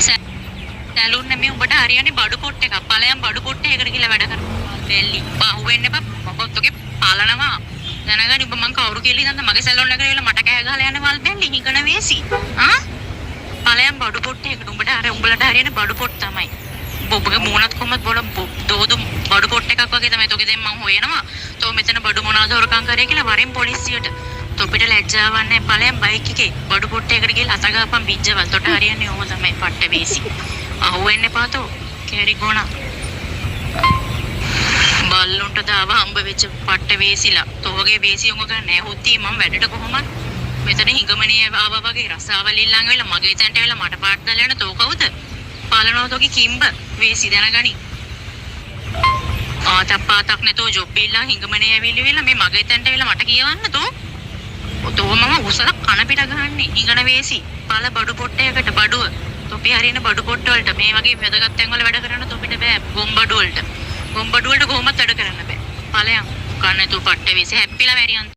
Salon නෙමෙයි උඹට හරියන්නේ බඩු පොට් එකක්. ඵලයන් බඩු පොට් එකකට ගිහලා වැඩ කරනවා. දෙල්ලි. බහුව වෙන්න එපා. මොකොත් ඔගේ පාලනවා. දැනගනි උඹ මං කවුරු කියලා ඉඳන්ද මගේ සැලුන් එකට ගිහලා මට කෑ ගහලා යන්නේ වල් දෙල්ලි හිඟන වේසි. ආ? ඵලයන් බඩු පොට් එකකට උඹට අර උඹලට හරියන්නේ බඩු පොට් තමයි. ඔබගේ මූණත් කොහමද බොල දෝදු බඩු පොට් එකක් වගේ තමයි. තෝගේ දැන් මං හොයනවා. තෝ මෙතන බඩු මොනවාද හොරකම් කරේ කියලා වරෙන් පොලිසියට. තොපිට ලැජ්ජාවක් නැහැ. ඵලයන් බයික් එකේ බඩු පොට් එකකට ගිහලා අත ගහපන් බිජ්ජවල්. තොට හරියන්නේ ඕම තමයි පට්ට වේසි. අහුවෙන්න එපා තෝ. කැරි ගෝනා. බල්ලොන්ට දාව හම්බ වෙච්ච පට්ට වේසිලා. තෝගේ වේසි උඟ ගන්න නැහැ. හුත්ති මම වැඩට කොහොමද? මෙතන හිඟමනේ ආවා වගේ රසාවල් ඊළඟ වෙලා මගේ තැනට වෙලා මට පාට දාලා යන තෝ කවුද? පාලනෝ තෝගේ කිම්බ වේසි දැනගනි. පාතක් නැතෝ ජොබ් ඉල්ලන් හිඟමනේ ඇවිල්ලි වෙලා මේ මගේ තැනට වෙලා මට කියවන්න තෝ. තෝ මම උසල කන පිට ගහන්නේ හිඟන වේසි. පාල බඩු පොට්ටයකට බඩුව. තොපි හරින බඩු පොට්ට වලට මේ වගේ වැදගත් තැන් වල වැඩ කරන්න තොපිට බෑ. ගොම්බඩු වලට කොහොමත් වැඩ කරන්න බෑ. ඵලයන් කන්නේ තු පට්ට වේසි හැප්පිලා මැරියන්